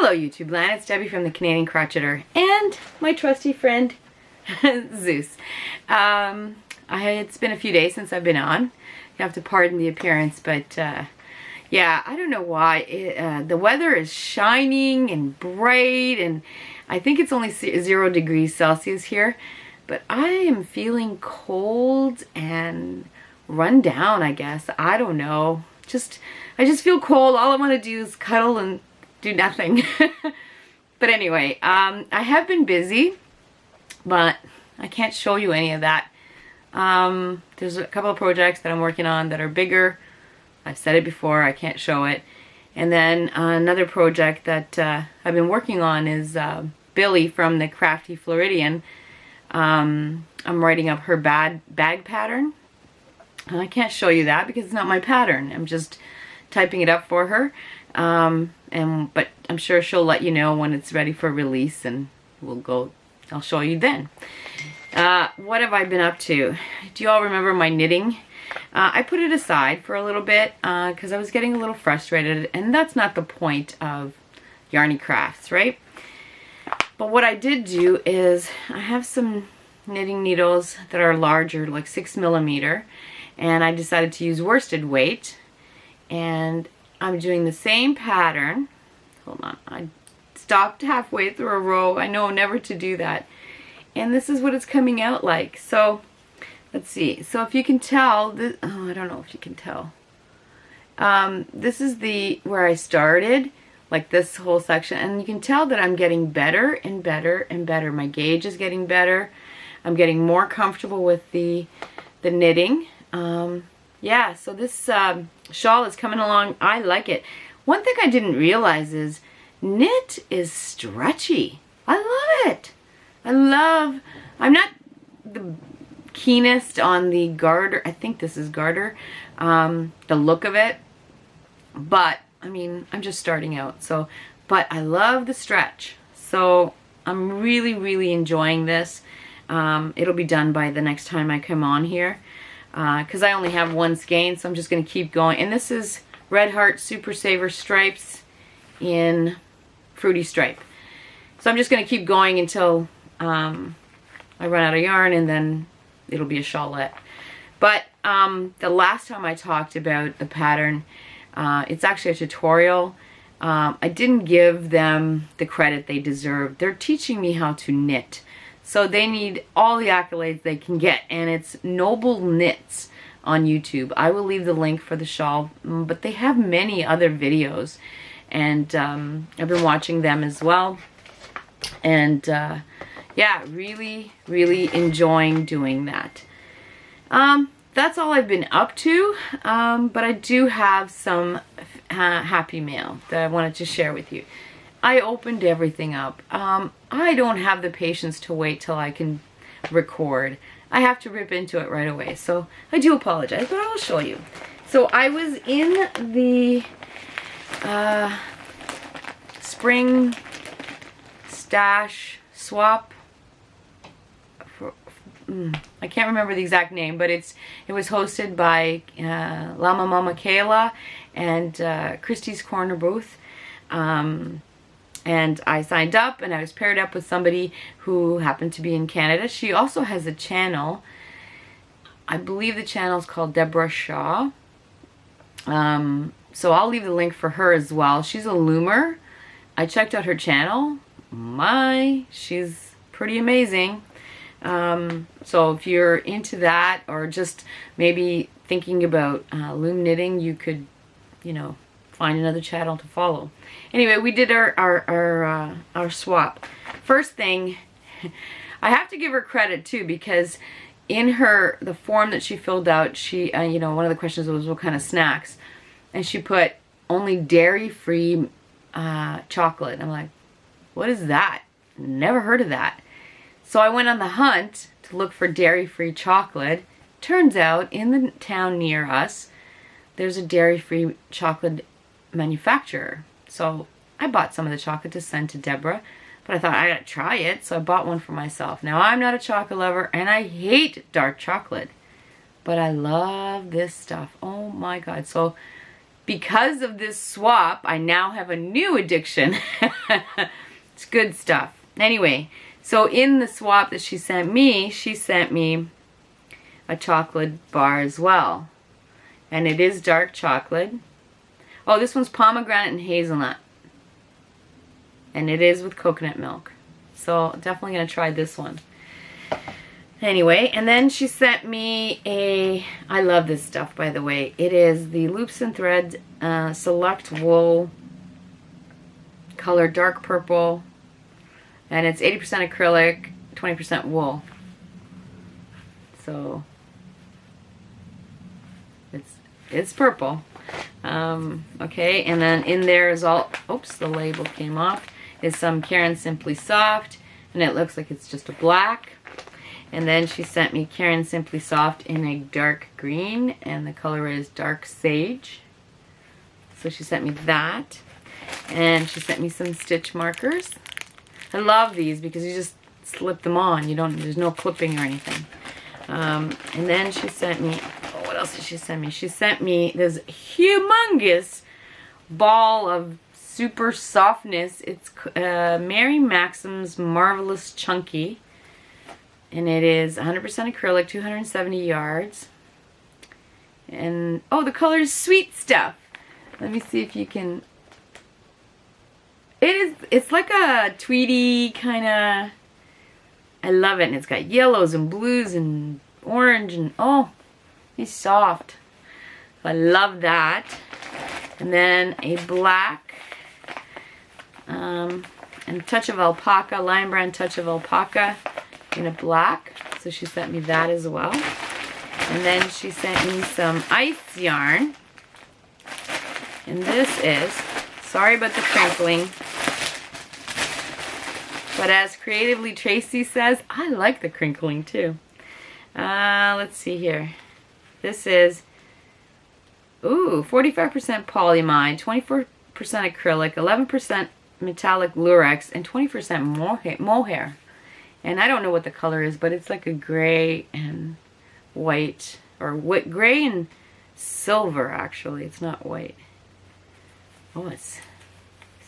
Hello YouTube land, it's Debbie from the Canadian Crocheter and my trusty friend Zeus. It's been a few days since I've been on. You have to pardon the appearance, but yeah, I don't know why. The weather is shining and bright, and I think it's only 0 degrees Celsius here, but I am feeling cold and run down, I guess. I don't know. I just feel cold. All I want to do is cuddle and do nothing. But anyway, I have been busy, but I can't show you any of that. There's a couple of projects that I'm working on that are bigger. I've said it before, I can't show it. And then another project that I've been working on is Billy from the Crafty Floridian. I'm writing up her bag pattern. I can't show you that because it's not my pattern. I'm just typing it up for her. But I'm sure she'll let you know when it's ready for release, and I'll show you then. What have I been up to? Do you all remember my knitting? I put it aside for a little bit because I was getting a little frustrated, and that's not the point of Yarny Crafts, right? But what I did do is I have some knitting needles that are larger, like 6mm, and I decided to use worsted weight, and I'm doing the same pattern. Hold on, I stopped halfway through a row. I know never to do that. And this is what it's coming out like. So let's see. So if you can tell, I don't know if you can tell. This is where I started, like this whole section, and you can tell that I'm getting better and better and better. My gauge is getting better. I'm getting more comfortable with the knitting. Yeah, so this shawl is coming along. I like it. One thing I didn't realize is knit is stretchy. I love it. I'm not the keenest on the garter. I think this is garter, the look of it. But, I mean, I'm just starting out. So, but I love the stretch. So, I'm really, really enjoying this. It'll be done by the next time I come on here. Because I only have one skein, so I'm just going to keep going. And this is Red Heart Super Saver Stripes in Fruity Stripe. So I'm just going to keep going until I run out of yarn, and then it'll be a shawlette. But the last time I talked about the pattern, it's actually a tutorial. I didn't give them the credit they deserve. They're teaching me how to knit. So they need all the accolades they can get, and it's Noble Knits on YouTube. I will leave the link for the shawl, but they have many other videos, and I've been watching them as well. And yeah, really, really enjoying doing that. That's all I've been up to, but I do have some happy mail that I wanted to share with you. I opened everything up. I don't have the patience to wait till I can record. I have to rip into it right away. So I do apologize, but I'll show you. So I was in the spring stash swap. I can't remember the exact name, but it was hosted by Llama Mama Kayla and Christie's Corner Booth. And I signed up, and I was paired up with somebody who happened to be in Canada. She also has a channel. I believe the channel is called Deborah Shaw. So I'll leave the link for her as well. She's a loomer. I checked out her channel. She's pretty amazing. So if you're into that, or just maybe thinking about loom knitting, you could, you know, find another channel to follow. Anyway, we did our swap. First thing, I have to give her credit too, because in the form that she filled out, she you know, one of the questions was what kind of snacks, and she put only dairy-free chocolate. I'm like, what is that? Never heard of that. So I went on the hunt to look for dairy-free chocolate. Turns out in the town near us, there's a dairy-free chocolate manufacturer. So I bought some of the chocolate to send to Deborah, but I thought I gotta try it, so I bought one for myself. Now, I'm not a chocolate lover, and I hate dark chocolate, but I love this stuff. Oh my god. So because of this swap, I now have a new addiction. It's good stuff. Anyway, so in the swap that she sent me a chocolate bar as well. And it is dark chocolate. Oh, this one's pomegranate and hazelnut. And it is with coconut milk. So definitely going to try this one. Anyway, and then she sent me I love this stuff, by the way. It is the Loops and Threads Select Wool color dark purple. And it's 80% acrylic, 20% wool. So it's purple. Okay, and then in there is all, oops, the label came off, is some Caron Simply Soft, and it looks like it's just a black. And then she sent me Caron Simply Soft in a dark green, and the color is Dark Sage. So she sent me that. And she sent me some stitch markers. I love these because you just slip them on. There's no clipping or anything. And then she sent me, oh, what else did she send me? She sent me this humongous ball of super softness. It's Mary Maxim's Marvelous Chunky. And it is 100% acrylic, 270 yards. And, oh, the color is Sweet Stuff. Let me see if you can. It's like a tweedy kind of, I love it. And it's got yellows and blues and orange and, oh, it's soft. I love that. And then a black, and a touch of alpaca, Lion Brand touch of alpaca in a black. So she sent me that as well. And then she sent me some ice yarn. And this is, sorry about the crinkling, but as Creatively Tracy says, I like the crinkling too. Let's see here. This is, ooh, 45% polyamide, 24% acrylic, 11% metallic lurex, and 20% mohair. And I don't know what the color is, but it's like a gray and white, or gray and silver actually. It's not white. Oh, it's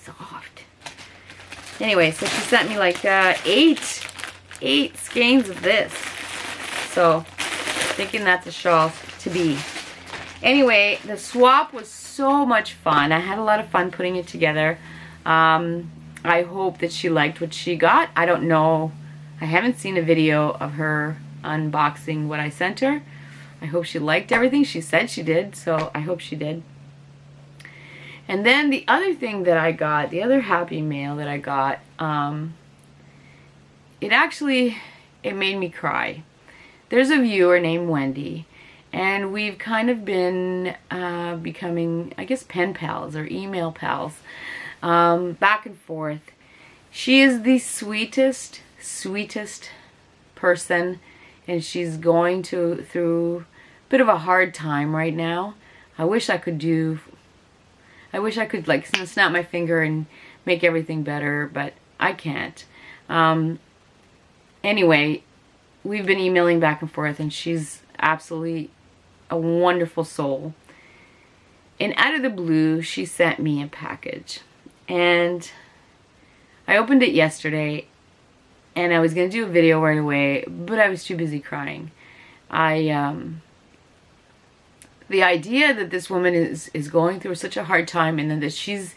soft. Anyway, so she sent me like eight skeins of this. So, thinking that's a shawl to be. Anyway, the swap was so much fun. I had a lot of fun putting it together. I hope that she liked what she got. I don't know. I haven't seen a video of her unboxing what I sent her. I hope she liked everything. She said she did, so I hope she did. And then the other thing that I got, the other happy mail that I got, it made me cry. There's a viewer named Wendy, and we've kind of been becoming, I guess, pen pals or email pals, back and forth. She is the sweetest person, and she's going through a bit of a hard time right now. I wish I could like snap my finger and make everything better, but I can't. Anyway, we've been emailing back and forth, and she's absolutely a wonderful soul. And out of the blue, she sent me a package. And I opened it yesterday, and I was going to do a video right away, but I was too busy crying. The idea that this woman is going through such a hard time, and then that she's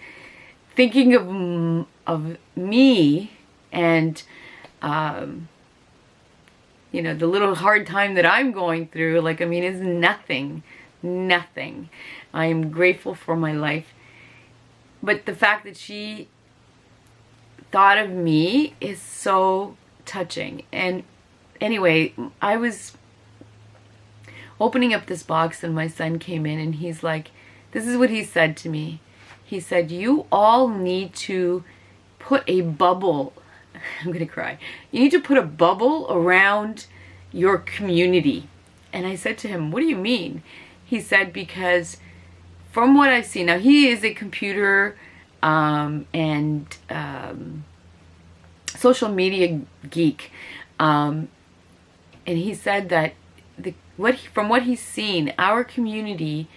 thinking of me and, you know, the little hard time that I'm going through, like, I mean, is nothing. I am grateful for my life. But the fact that she thought of me is so touching. And anyway, I was opening up this box, and my son came in, and he's like, this is what he said to me. He said, you all need to put a bubble, I'm gonna cry. You need to put a bubble around your community. And I said to him, what do you mean? He said, because from what I've seen, now he is a computer and social media geek. And he said that from what he's seen, our community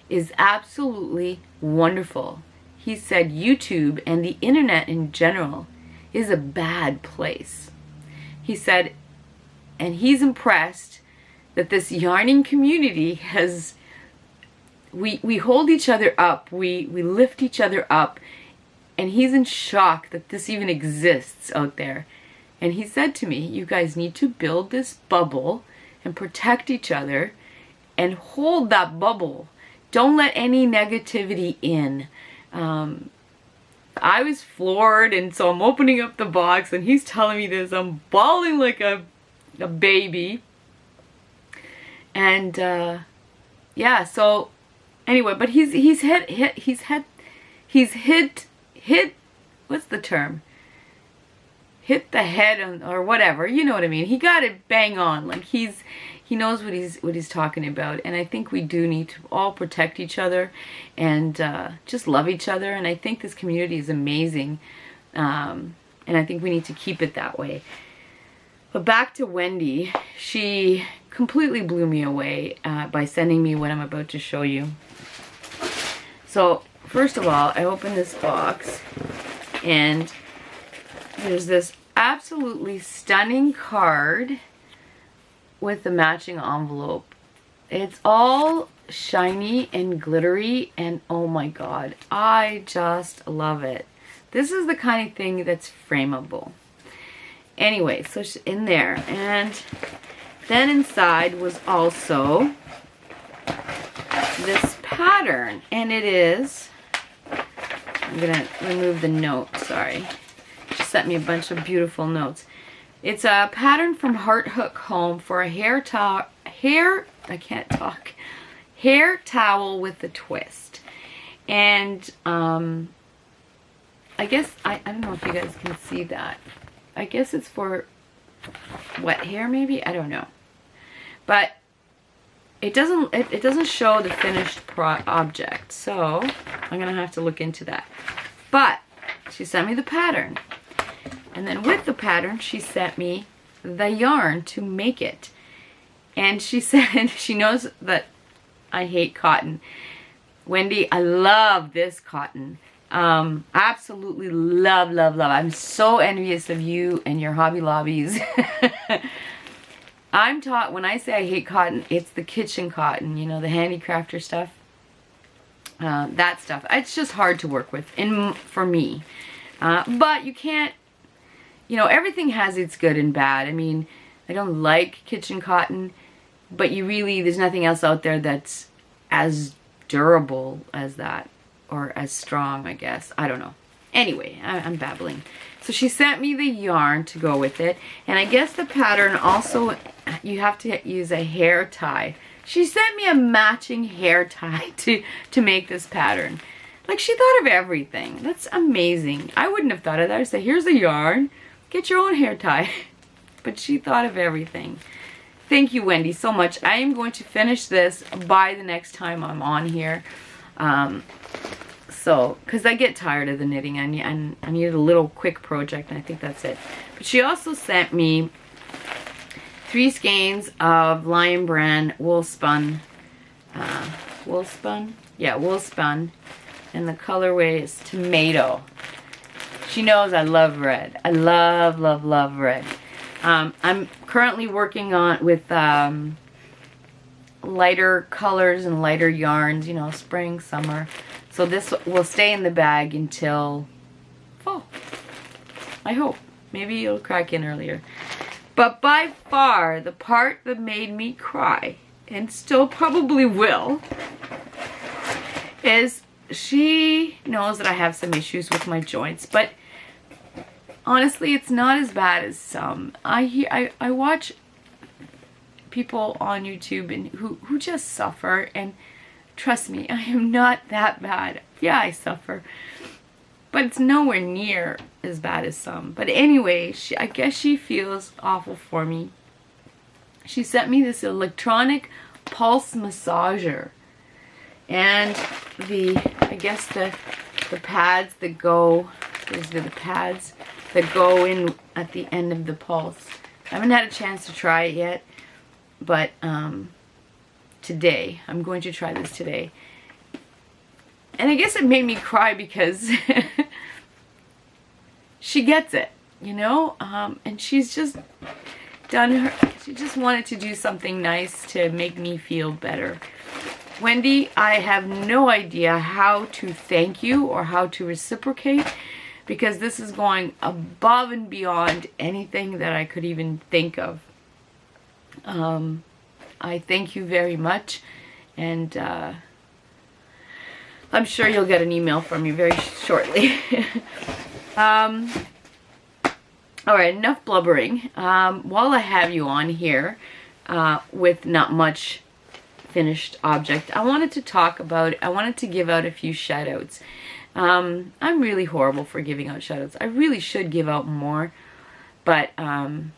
is absolutely wonderful. He said YouTube and the internet in general is a bad place. He said, and he's impressed that this yarning community has, we hold each other up, we lift each other up, and he's in shock that this even exists out there. And he said to me, you guys need to build this bubble and protect each other and hold that bubble. Don't let any negativity in. I was floored, and so I'm opening up the box and he's telling me this. I'm bawling like a baby. And yeah, so anyway, but he's hit what's the term? Hit the head on, or whatever, you know what I mean. He got it bang on. Like he knows what he's talking about. And I think we do need to all protect each other and just love each other. And I think this community is amazing. And I think we need to keep it that way. But back to Wendy, she completely blew me away by sending me what I'm about to show you. So first of all, I opened this box and there's this absolutely stunning card with the matching envelope. It's all shiny and glittery, and oh my god, I just love it. This is the kind of thing that's frameable. Anyway, so in there, and then inside was also this pattern, and it is, I'm gonna remove the note, sorry. She sent me a bunch of beautiful notes. It's a pattern from Heart Hook Home for a hair towel with a twist. And I guess I don't know if you guys can see that. I guess it's for wet hair maybe, I don't know. But it doesn't show the finished object, so I'm gonna have to look into that. But she sent me the pattern. And then with the pattern, she sent me the yarn to make it. And she said, she knows that I hate cotton. Wendy, I love this cotton. Absolutely love, love, love. I'm so envious of you and your Hobby Lobbies. I'm taught, when I say I hate cotton, it's the kitchen cotton, you know, the handicrafter stuff. That stuff. It's just hard to work with for me. But you can't, you know, everything has its good and bad. I mean, I don't like kitchen cotton, but there's nothing else out there that's as durable as that, or as strong, I guess. I don't know. Anyway, I'm babbling. So she sent me the yarn to go with it, and I guess the pattern also, you have to use a hair tie. She sent me a matching hair tie to make this pattern. Like, she thought of everything. That's amazing. I wouldn't have thought of that. I'd say, here's the yarn. Get your own hair tie. But she thought of everything. Thank you, Wendy, so much. I am going to finish this by the next time I'm on here. So, because I get tired of the knitting, and I need a little quick project, and I think that's it. But she also sent me 3 skeins of Lion Brand wool spun. Yeah, wool spun. And the colorway is tomato. She knows I love red. I love, love, love red. I'm currently working with lighter colors and lighter yarns, you know, spring, summer. So this will stay in the bag until fall. I hope. Maybe it'll crack in earlier. But by far, the part that made me cry, and still probably will, is she knows that I have some issues with my joints, but honestly, it's not as bad as some. I watch people on YouTube and who just suffer, and trust me, I am not that bad. Yeah, I suffer, but it's nowhere near as bad as some. But anyway, I guess she feels awful for me. She sent me this electronic pulse massager, and I guess the pads that go, these are the pads that go in at the end of the pulse. I haven't had a chance to try it yet, but today, I'm going to try this today. And I guess it made me cry because she gets it, you know? And she's just she just wanted to do something nice to make me feel better. Wendy, I have no idea how to thank you or how to reciprocate, because this is going above and beyond anything that I could even think of. I thank you very much, and I'm sure you'll get an email from me very shortly. Alright, enough blubbering. While I have you on here with not much finished object, I wanted to give out a few shout outs. I'm really horrible for giving out shout outs. I really should give out more, but I'm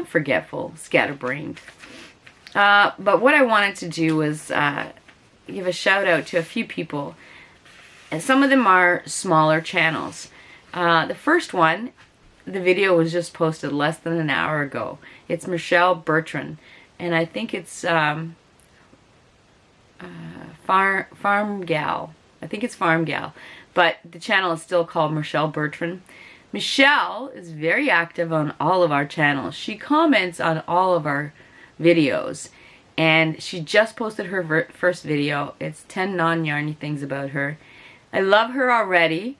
forgetful, scatterbrained. But what I wanted to do was give a shout out to a few people, and some of them are smaller channels. The first one, the video was just posted less than an hour ago. It's Bertram, and I think it's Farmgal. I think it's Farmgal, but the channel is still called Bertram. Michelle is very active on all of our channels. She comments on all of our videos, and she just posted her first video. It's 10 non-yarny things about her. I love her already.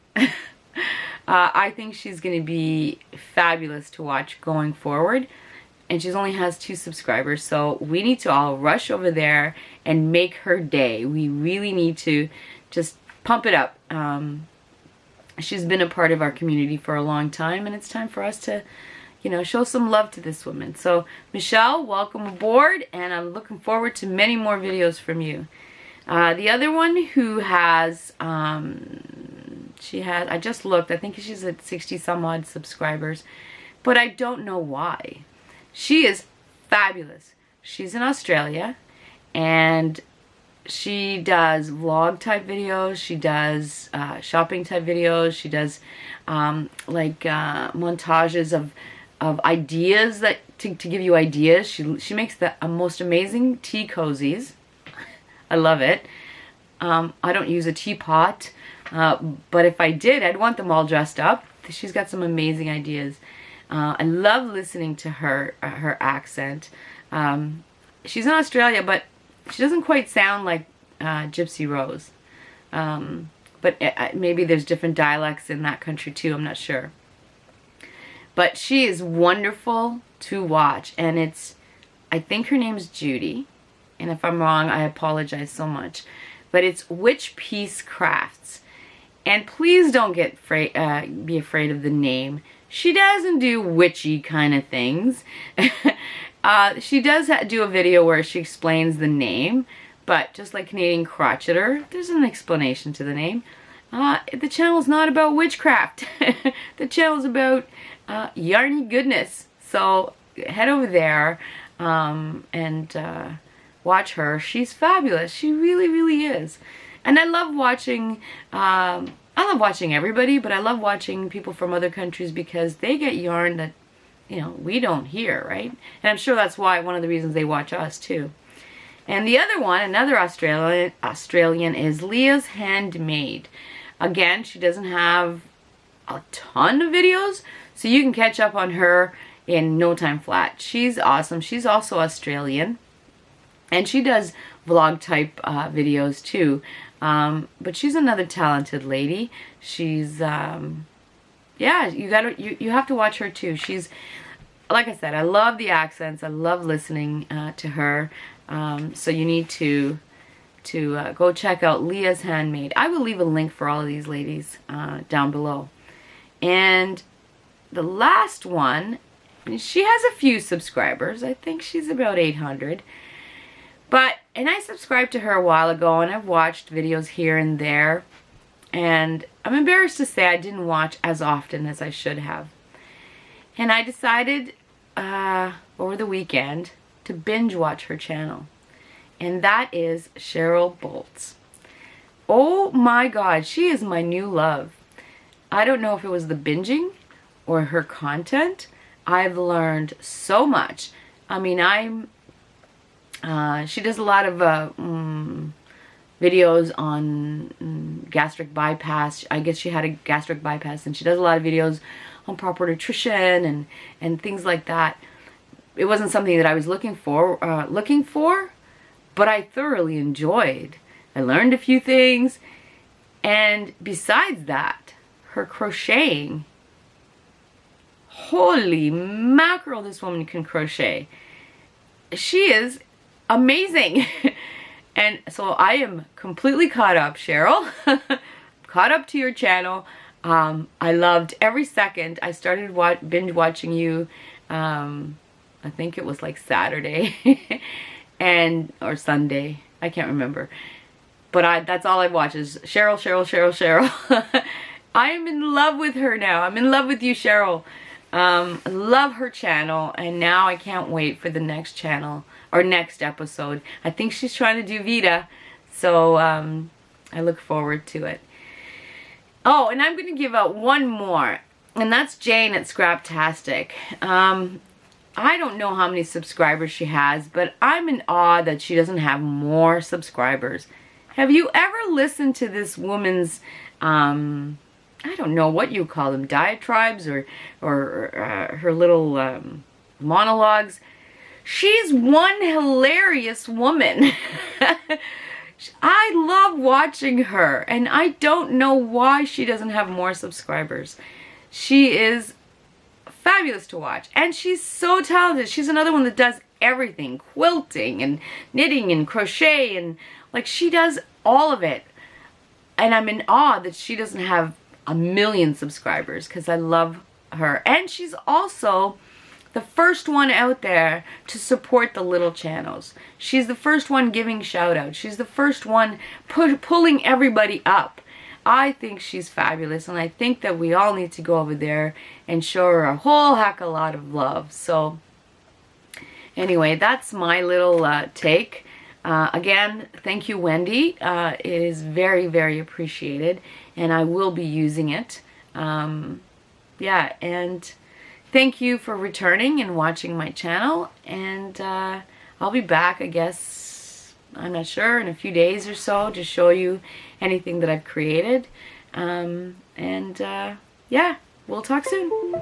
I think she's going to be fabulous to watch going forward. And she only has 2 subscribers, so we need to all rush over there and make her day. We really need to just pump it up. She's been a part of our community for a long time, and it's time for us to, you know, show some love to this woman. So, Michelle, welcome aboard, and I'm looking forward to many more videos from you. The other one who has, I just looked, I think she's at 60 some odd subscribers, but I don't know why. She is fabulous. She's in Australia, and she does vlog type videos, she does shopping type videos, she does montages of ideas to give you ideas. She makes the most amazing tea cozies. I love it. I don't use a teapot, but if I did, I'd want them all dressed up. She's got some amazing ideas. I love listening to her accent. She's in Australia, but she doesn't quite sound like Gypsy Rose. But maybe there's different dialects in that country too, I'm not sure. But she is wonderful to watch, and I think her name's Judy, and if I'm wrong, I apologize so much. But it's Witchpeace Crafts. And please don't be afraid of the name. She doesn't do witchy kind of things. She does do a video where she explains the name, but just like Canadian Crocheter, there's an explanation to the name. The channel's not about witchcraft. The channel's about yarny goodness. So head over there and watch her. She's fabulous. She really, really is. And I love watching everybody, but I love watching people from other countries because they get yarn that, you know, we don't hear, right? And I'm sure that's why, one of the reasons they watch us too. And the other one, another Australian is Leah's Handmade. Again, she doesn't have a ton of videos, so you can catch up on her in no time flat. She's awesome. She's also Australian, and she does vlog type videos too. But she's another talented lady. She's yeah, you have to watch her too. She's, like I said, I love the accents. I love listening to her. So you need to go check out Leah's Handmade. I will leave a link for all of these ladies down below. And the last one, she has a few subscribers. I think she's about 800. And I subscribed to her a while ago, and I've watched videos here and there. And I'm embarrassed to say I didn't watch as often as I should have. And I decided over the weekend to binge watch her channel. And that is Cheryl Boltz. Oh my God, she is my new love. I don't know if it was the binging or her content. I've learned so much. I mean, she does a lot of videos on gastric bypass. I guess she had a gastric bypass, and she does a lot of videos on proper nutrition and things like that. It wasn't something that I was looking for, but I thoroughly enjoyed. I learned a few things, and besides that, her crocheting, holy mackerel, this woman can crochet. She is amazing. And so I am completely caught up, Cheryl. Caught up to your channel. I loved every second. I started binge watching you, I think it was like Saturday or Sunday. I can't remember. But that's all I watch is Cheryl, Cheryl, Cheryl, Cheryl. I am in love with her now. I'm in love with you, Cheryl. I love her channel, and now I can't wait for the next channel or next episode. I think she's trying to do Vita, so I look forward to it. Oh, and I'm going to give out one more, and that's Jane at Scraptastic. I don't know how many subscribers she has, but I'm in awe that she doesn't have more subscribers. Have you ever listened to this woman's, I don't know what you call them, diatribes or her little monologues? She's one hilarious woman. I love watching her, and I don't know why she doesn't have more subscribers. She is fabulous to watch, and she's so talented. She's another one that does everything, quilting and knitting and crochet, and like, she does all of it. And I'm in awe that she doesn't have 1 million subscribers, because I love her. And she's also the first one out there to support the little channels. She's the first one giving shout outs. She's the first one pulling everybody up. I think she's fabulous, and I think that we all need to go over there and show her a whole heck of a lot of love. So anyway, that's my little take. Again, thank you, Wendy. It is very, very appreciated, and I will be using it. Yeah, and thank you for returning and watching my channel, and I'll be back, I guess, I'm not sure, in a few days or so to show you anything that I've created. Yeah, we'll talk soon.